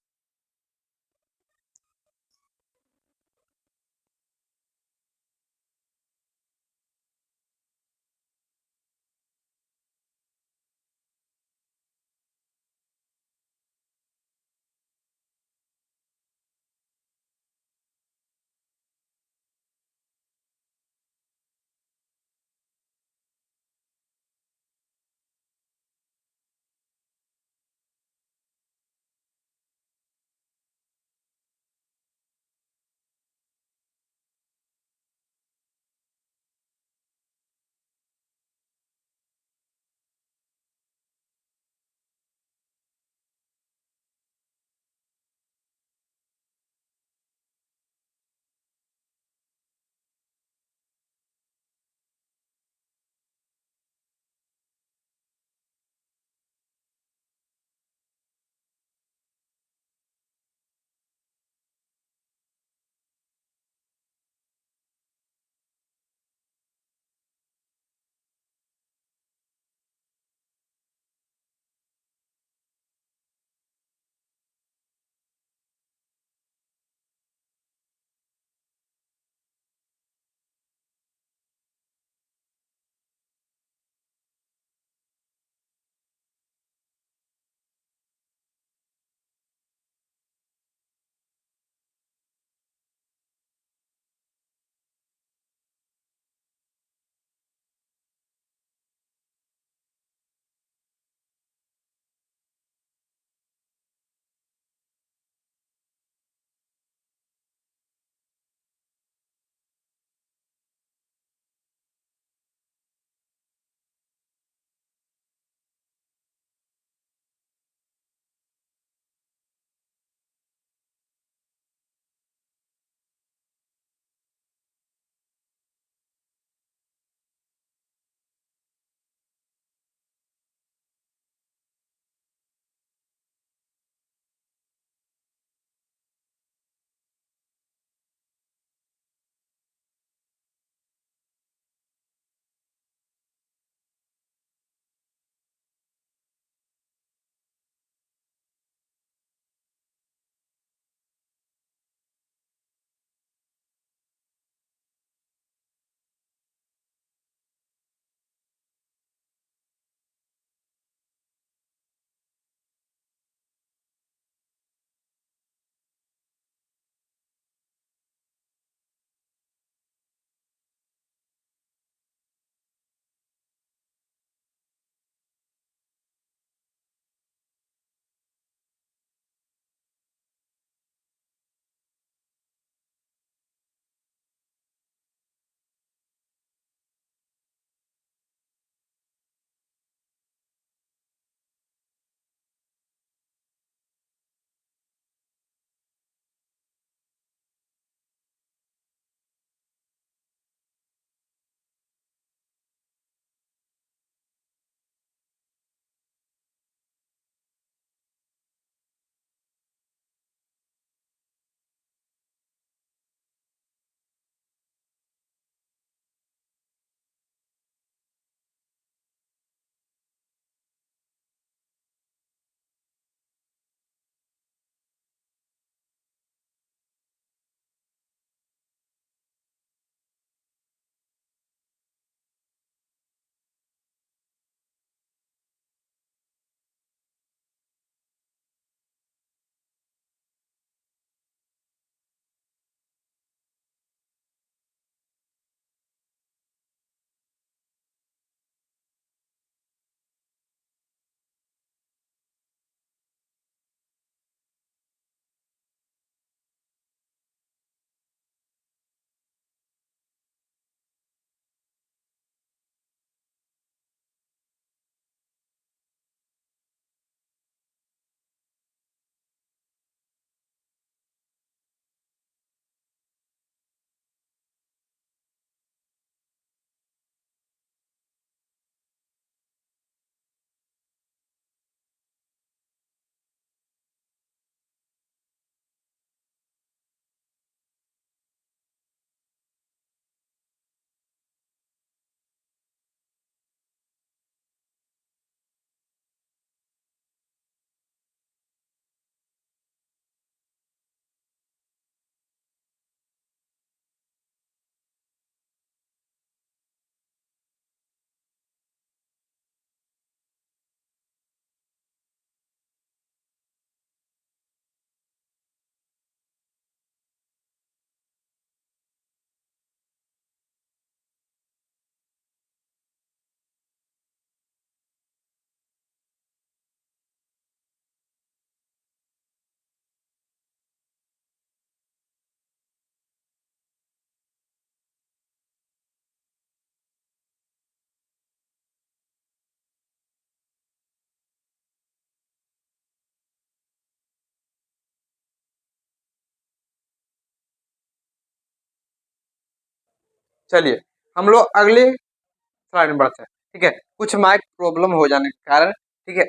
चलिए हम लोग अगले स्लाइड में बढ़ते हैं। ठीक है, कुछ माइक प्रॉब्लम हो जाने के कारण, ठीक है,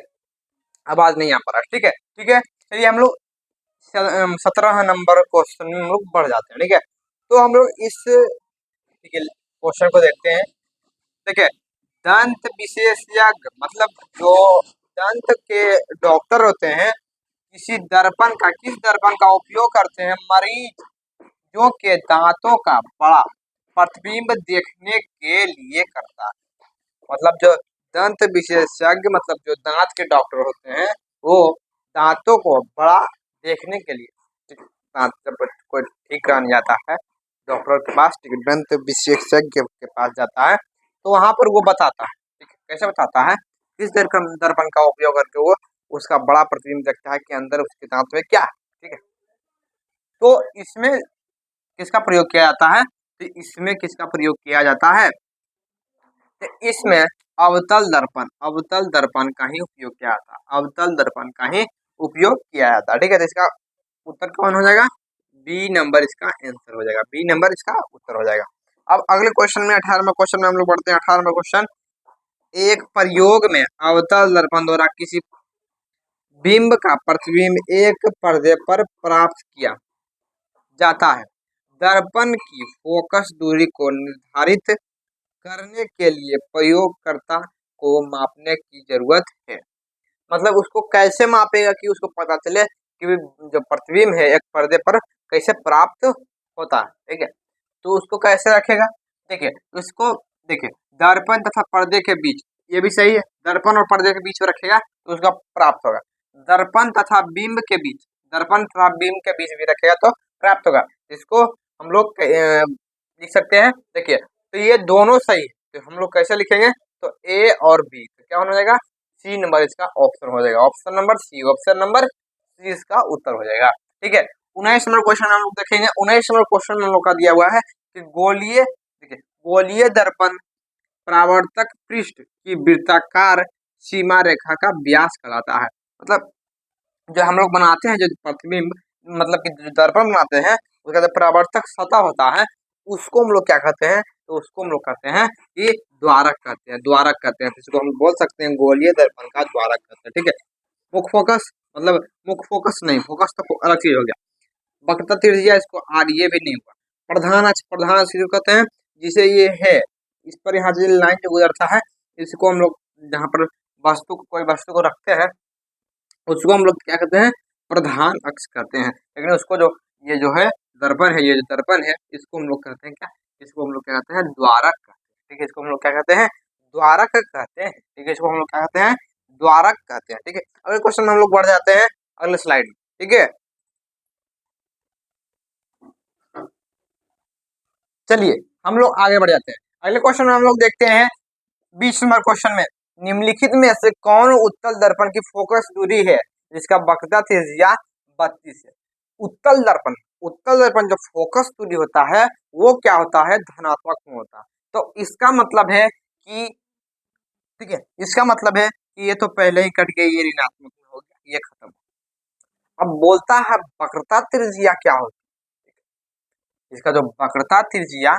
आवाज नहीं आ पा रहा। ठीक है, ठीक है, चलिए हम लोग 17 नंबर क्वेश्चन में हम लोग बढ़ जाते हैं। ठीक है, तो हम लोग इस, ठीक है, क्वेश्चन को देखते हैं। देखिए, दंत विशेषज्ञ मतलब जो दंत के डॉक्टर होते हैं, किस दर्पण का उपयोग करते हैं मरीजों के दांतों का बड़ा प्रतिबिंब देखने के लिए करता है। मतलब जो दंत विशेषज्ञ मतलब जो दांत के डॉक्टर होते हैं, वो दांतों को बड़ा देखने के लिए दांत जब कोई ठीक कराने जाता है डॉक्टर के पास, ठीक है, दंत विशेषज्ञ के पास जाता है, तो वहां पर वो बताता है, ठीक है, कैसे बताता है, किस दर्पण का उपयोग करके वो उसका बड़ा प्रतिबिंब देखता है कि अंदर उसके दांत में क्या है। ठीक है, तो इसमें किसका प्रयोग किया जाता है, तो इसमें किसका प्रयोग किया जाता है, तो इसमें अवतल दर्पण का ही उपयोग किया जाता है, अवतल दर्पण का ही उपयोग किया जाता है। ठीक है, तो इसका उत्तर कौन हो जाएगा, बी नंबर इसका आंसर हो जाएगा, बी नंबर इसका उत्तर हो जाएगा। अब अगले क्वेश्चन में 18वें क्वेश्चन में हम लोग बढ़ते हैं। 18वां क्वेश्चन, एक प्रयोग में अवतल दर्पण द्वारा किसी बिंब का प्रतिबिंब एक पर्दे पर प्राप्त किया जाता है। दर्पण की फोकस दूरी को निर्धारित करने के लिए प्रयोगकर्ता को मापने की जरूरत है। मतलब उसको कैसे मापेगा कि उसको पता चले कि जो प्रतिबिंब है एक पर्दे पर कैसे प्राप्त होता है। ठीक है, तो उसको कैसे रखेगा, देखिए उसको, देखिए दर्पण तथा पर्दे के बीच, ये भी सही है, दर्पण और पर्दे के बीच में रखेगा तो उसका प्राप्त होगा। दर्पण तथा बिंब के बीच, दर्पण तथा बिंब के बीच भी रखेगा तो प्राप्त होगा। इसको हम लोग लिख सकते हैं। देखिए, तो ये दोनों सही है, तो हम लोग कैसे लिखेंगे, तो ए और बी, तो क्या हो जाएगा, सी नंबर इसका ऑप्शन हो जाएगा, option number C, option number C इसका उत्तर हो जाएगा। ठीक है, 19 नंबर क्वेश्चन हम लोग देखेंगे। 19 नंबर क्वेश्चन हम लोग का दिया हुआ है कि गोलीय, देखिए गोलीय दर्पण परावर्तक पृष्ठ की वृत्ताकार सीमा रेखा का व्यास कहलाता है। मतलब जो हम लोग बनाते हैं, जो प्रतिबिंब मतलब कि जो दर्पण बनाते हैं, उसका जो परावर्तक सतह होता है उसको हम लोग क्या कहते हैं, तो उसको हम लोग कहते हैं कि द्वारक कहते हैं, द्वारक कहते हैं। इसको हम बोल सकते हैं गोलीय दर्पण का द्वारक कहते हैं। ठीक है, मुख्य फोकस मतलब मुख्य फोकस नहीं, फोकस तो अलग चीज हो गया। वक्रता त्रिज्या इसको आर ये भी नहीं हुआ। प्रधान अक्ष, प्रधान अक्ष किसको कहते हैं, जिसे ये है इस पर यहाँ से लाइन जो गुजरता है, इसको हम लोग जहाँ पर वस्तु को, कोई वस्तु को रखते हैं, उसको हम लोग क्या कहते हैं, प्रधान अक्ष कहते हैं। लेकिन उसको जो ये जो है दर्पण है, ये जो दर्पण है, इसको हम लोग कहते हैं क्या, इसको हम लोग क्या कहते हैं, द्वारक कहते हैं। ठीक है, इसको हम लोग क्या कहते हैं, द्वारक कहते हैं। ठीक है, इसको हम लोग क्या कहते हैं, द्वारक कहते हैं। ठीक है, अगले क्वेश्चन में हम लोग बढ़ जाते हैं अगले स्लाइड में। ठीक है, चलिए हम लोग आगे बढ़ जाते हैं। अगले क्वेश्चन में हम लोग देखते हैं 20 नंबर क्वेश्चन में, निम्नलिखित में से कौन उत्तल दर्पण की फोकस दूरी है जिसका वक्रता त्रिज्या 32 है। उत्तल दर्पण, उत्तल दर्पण जो फोकस दूरी होता है वो क्या होता है, धनात्मक में होता है। तो इसका मतलब है कि, ठीक है, इसका मतलब है कि ये तो पहले ही कट गई, ये ऋणात्मक में हो गया, ये खत्म। अब बोलता है वक्रता त्रिज्या क्या होती है, इसका जो वक्रता त्रिज्या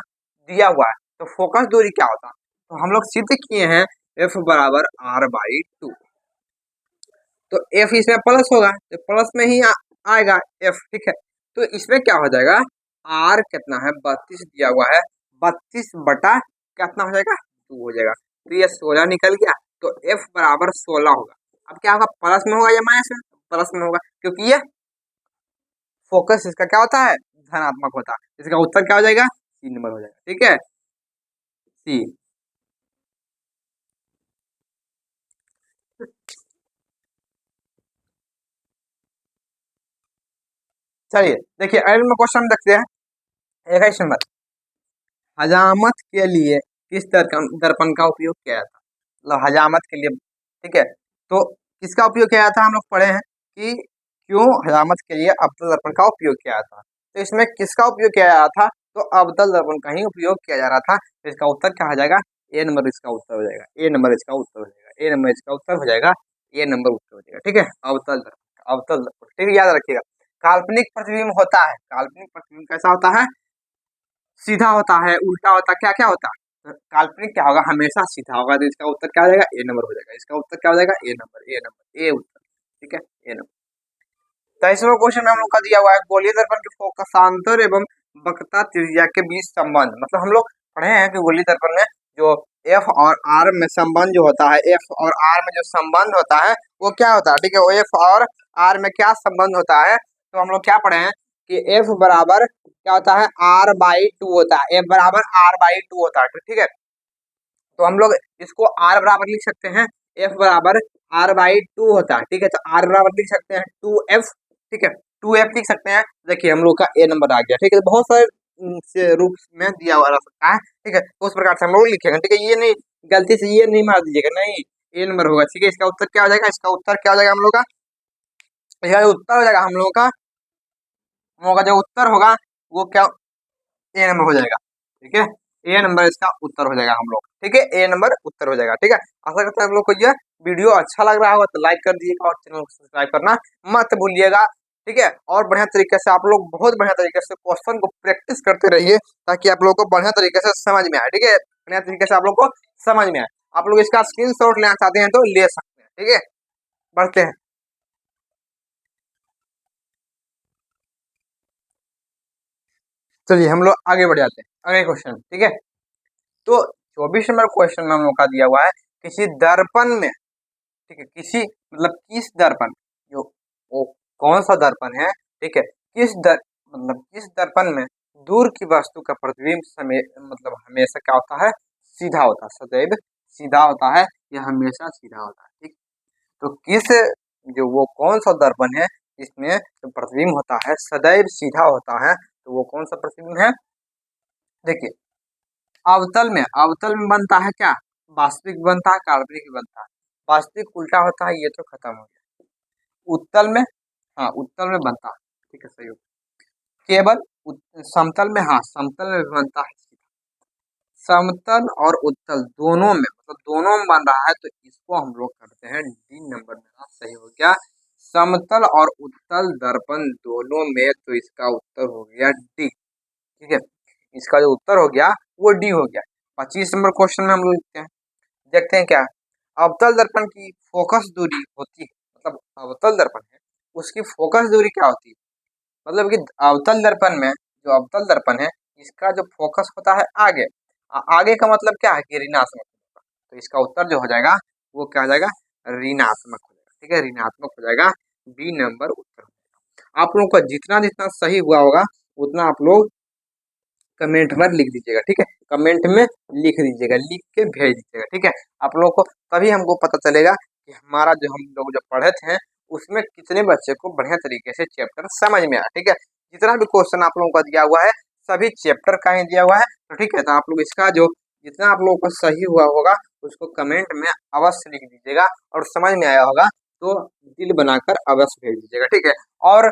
दिया हुआ है, तो फोकस दूरी क्या होता है, तो हम लोग सिद्ध किए हैं एफ बराबर आर बाई 2। तो एफ इसमें प्लस होगा, तो प्लस में ही आएगा एफ। ठीक है, तो इसमें क्या हो जाएगा, आर कितना है, 32 दिया हुआ है, 32 बटा कितना हो जाएगा, 2 हो जाएगा। तो ये 16 निकल गया, तो एफ बराबर 16 होगा। अब क्या होगा, प्लस में होगा या माइनस में, प्लस में होगा, क्योंकि ये फोकस इसका क्या होता है, धनात्मक होता है। इसका उत्तर क्या हो जाएगा, सी नंबर हो जाएगा। ठीक है, सी। चलिए देखिए अगले में क्वेश्चन देखते हैं 21 नंबर, हजामत के लिए किस दर्पण का उपयोग किया जाता है, मतलब हजामत के लिए। ठीक है, तो किसका उपयोग किया जाता है, हम लोग पढ़े हैं कि क्यों हजामत के लिए अवतल दर्पण का उपयोग किया जाता है। तो इसमें किसका उपयोग किया जा रहा था, तो अवतल दर्पण का ही उपयोग किया जा रहा था। तो इसका उत्तर क्या हो जाएगा, ए नंबर इसका उत्तर हो जाएगा, ए नंबर इसका उत्तर हो जाएगा, ए नंबर इसका उत्तर हो जाएगा, ए नंबर उत्तर हो जाएगा। ठीक है, अवतल दर्पण, अवतल दर्पण। ठीक है, याद रखिएगा। काल्पनिक प्रतिबिंब होता है, काल्पनिक प्रतिबिंब कैसा होता है, सीधा होता है, उल्टा होता है, क्या क्या होता है, काल्पनिक क्या होगा, हमेशा सीधा होगा, तो इसका उत्तर क्या हो जाएगा, ए नंबर हो जाएगा। इसका उत्तर क्या हो जाएगा, ए नंबर, ए नंबर, ए उत्तर, ठीक है, ए नंबर। 23वां क्वेश्चन में हम लोग का दिया हुआ है गोलीय दर्पण के फोकसांतर एवं वक्रता त्रिज्या के बीच संबंध। मतलब हम लोग पढ़े हैं कि गोलीय दर्पण में जो एफ और आर में संबंध जो होता है, एफ और आर में जो संबंध होता है वो क्या होता है, ठीक है, वो एफ और आर में क्या संबंध होता है, तो हम लोग क्या पढ़े हैं कि एफ बराबर क्या होता है, आर बाई टू होता है, एफ बराबर आर बाई टू होता है, ठीक है। तो हम लोग इसको आर बराबर लिख सकते हैं, एफ बराबर आर बाई टू होता है, ठीक है, तो आर बराबर लिख सकते हैं टू एफ, ठीक है, टू एफ लिख सकते हैं। देखिए हम लोग का ए नंबर आ गया, ठीक है, तो बहुत सारे से रूप में दिया हुआ रह सकता है, ठीक है, तो उस प्रकार से हम लोग लिखेंगे, ठीक है, ये नहीं गलती से ये नहीं मार दीजिएगा, नहीं, ए नंबर होगा, ठीक है। इसका उत्तर क्या हो जाएगा, इसका उत्तर क्या हो जाएगा हम लोग का, इसका जो उत्तर हो जाएगा हम लोग का जो उत्तर होगा वो क्या, ए नंबर हो जाएगा, ठीक है, ए नंबर इसका उत्तर हो जाएगा हम लोग, ठीक है, ए नंबर उत्तर हो जाएगा, ठीक है। आशा करते हैं हम लोग को यह वीडियो अच्छा लग रहा होगा तो लाइक कर दीजिएगा और चैनल को सब्सक्राइब करना मत भूलिएगा, ठीक है। और बढ़िया तरीके से आप लोग बहुत बढ़िया तरीके से क्वेश्चन को प्रैक्टिस करते रहिए ताकि आप लोग को बढ़िया तरीके से समझ में आए, ठीक है, बढ़िया तरीके से आप लोग को समझ में आए। आप लोग इसका स्क्रीनशॉट लेना चाहते हैं तो ले सकते हैं, ठीक है। बढ़ते हैं, चलिए हम लोग आगे बढ़ जाते हैं, अगले क्वेश्चन, ठीक है। तो 24 नंबर क्वेश्चन में हम लोग का दिया हुआ है किसी दर्पण में, ठीक है, किसी मतलब किस दर्पण, जो वो कौन सा दर्पण है, ठीक है, मतलब किस दर्पण में दूर की वस्तु का प्रतिबिंब समय मतलब हमेशा क्या होता है, सीधा होता है, सदैव सीधा होता है, यह हमेशा सीधा होता है, ठीक। तो किस, जो वो कौन सा दर्पण है जिसमें जो प्रतिबिंब होता है सदैव सीधा होता है, तो वो कौन सा प्रतिबिंब है, देखिए अवतल में बनता है क्या, वास्तविक बनता है, काल्पनिक भी बनता है, वास्तविक उल्टा होता है, ये तो खत्म हो गया। उत्तल में, हाँ उत्तल में बनता है, ठीक है, सही हो। केवल समतल में, हाँ समतल में भी बनता है, समतल और उत्तल दोनों में, मतलब दोनों में बन रहा है, तो इसको हम लोग करते हैं डी नंबर में, सही हो गया, समतल और उत्तल दर्पण दोनों में, तो इसका उत्तर हो गया डी, ठीक है, इसका जो उत्तर हो गया वो डी हो गया। 25 नंबर क्वेश्चन में हम लोग देखते हैं क्या, अवतल दर्पण की फोकस दूरी होती है, मतलब अवतल दर्पण है उसकी फोकस दूरी क्या होती है, मतलब कि अवतल दर्पण में, जो अवतल दर्पण है इसका जो फोकस होता है आगे, आगे का मतलब क्या है कि ऋणात्मक होगा, तो इसका उत्तर जो हो जाएगा वो क्या हो जाएगा, ऋणात्मक हो जाएगा, ठीक है, ऋणात्मक हो जाएगा, बी नंबर उत्तर हो जाएगा। आप लोगों का जितना जितना सही हुआ होगा उतना आप लोग कमेंट में लिख दीजिएगा, ठीक है, कमेंट में लिख दीजिएगा, लिख के भेज दीजिएगा, ठीक है। आप लोगों को तभी हमको पता चलेगा कि हमारा जो हम लोग जो पढ़े थे उसमें कितने बच्चे को बढ़िया तरीके से चैप्टर समझ में आया, ठीक है। जितना भी क्वेश्चन आप लोगों का दिया हुआ है सभी चैप्टर का ही दिया हुआ है, तो ठीक है, तो आप लोग इसका जो जितना आप लोगों को सही हुआ होगा उसको कमेंट में अवश्य लिख दीजिएगा, और समझ में आया होगा तो दिल बनाकर अवश्य भेज दीजिएगा, ठीक है। और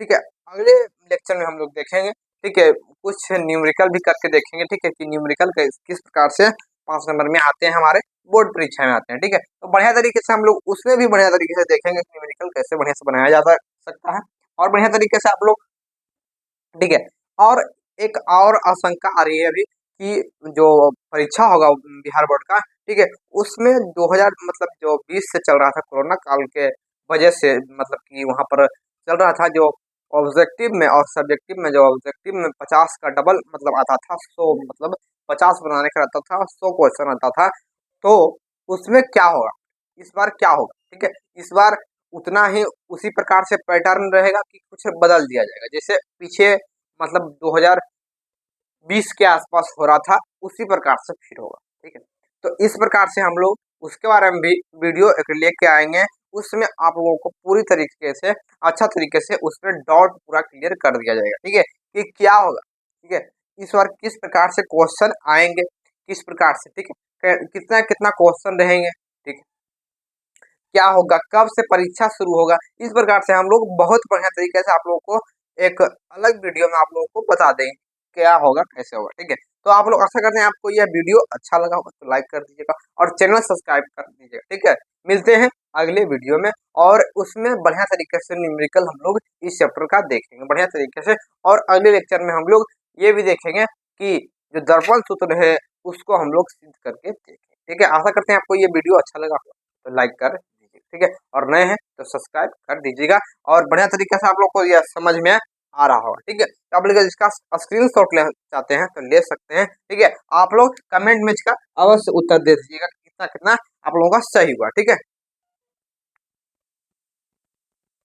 ठीक है, अगले लेक्चर में हम लोग देखेंगे, ठीक है, कुछ न्यूमेरिकल भी करके देखेंगे, ठीक है, कि न्यूमेरिकल किस प्रकार से 5 नंबर में आते हैं, हमारे बोर्ड परीक्षा में आते हैं, ठीक है। तो बढ़िया तरीके से हम लोग उसमें भी बढ़िया तरीके से देखेंगे कि न्यूमेरिकल कैसे बढ़िया से बनाया जा सकता है, और बढ़िया तरीके से आप लोग, ठीक है। और एक और आशंका आ रही है अभी कि जो परीक्षा होगा बिहार बोर्ड का, ठीक है, उसमें 2000 मतलब जो 20 से चल रहा था कोरोना काल के वजह से, मतलब कि वहां पर चल रहा था जो ऑब्जेक्टिव में और सब्जेक्टिव में, जो ऑब्जेक्टिव में 50 का डबल मतलब आता था, 100 मतलब 50 बनाने का रहता था, 100 क्वेश्चन आता था, तो उसमें क्या होगा, इस बार क्या होगा, ठीक है, इस बार उतना ही उसी प्रकार से पैटर्न रहेगा कि कुछ बदल दिया जाएगा, जैसे पीछे मतलब 2020 के आसपास हो रहा था उसी प्रकार से फिर होगा, ठीक है। तो इस प्रकार से हम लोग उसके बारे में भी वीडियो एक लेके आएंगे, उसमें आप लोगों को पूरी तरीके से अच्छा तरीके से उसमें डाउट पूरा क्लियर कर दिया जाएगा, ठीक है, कि क्या होगा, ठीक है, इस बार किस प्रकार से क्वेश्चन आएंगे, किस प्रकार से, ठीक है, कितना कितना क्वेश्चन रहेंगे, ठीक है, क्या होगा, कब से परीक्षा शुरू होगा, इस प्रकार से हम लोग बहुत बढ़िया तरीके से आप लोगों को एक अलग वीडियो में आप लोगों को बता देंगे क्या होगा कैसे होगा, ठीक है। तो आप लोग आशा करते हैं आपको यह वीडियो अच्छा लगा होगा तो लाइक कर दीजिएगा और चैनल सब्सक्राइब कर दीजिएगा, ठीक है। मिलते हैं अगले वीडियो में, और उसमें बढ़िया तरीके से न्यूमेरिकल हम लोग इस चैप्टर का देखेंगे बढ़िया तरीके से, और अगले लेक्चर में हम लोग ये भी देखेंगे कि जो दर्पण सूत्र है उसको हम लोग सिद्ध करके देखें। ठीक है, आशा करते हैं आपको ये वीडियो अच्छा लगा हो तो लाइक कर दीजिए। ठीक है, और नए हैं तो सब्सक्राइब कर दीजिएगा और बढ़िया तरीके से आप लोग को यह समझ में आ रहा होगा। ठीक है, तो आप लोग इसका स्क्रीनशॉट ले चाहते हैं तो ले सकते हैं। ठीक है, आप लोग कमेंट में इसका अवश्य उत्तर दे दीजिएगा कि कितना कितना आप लोगों का सही हुआ। ठीक है।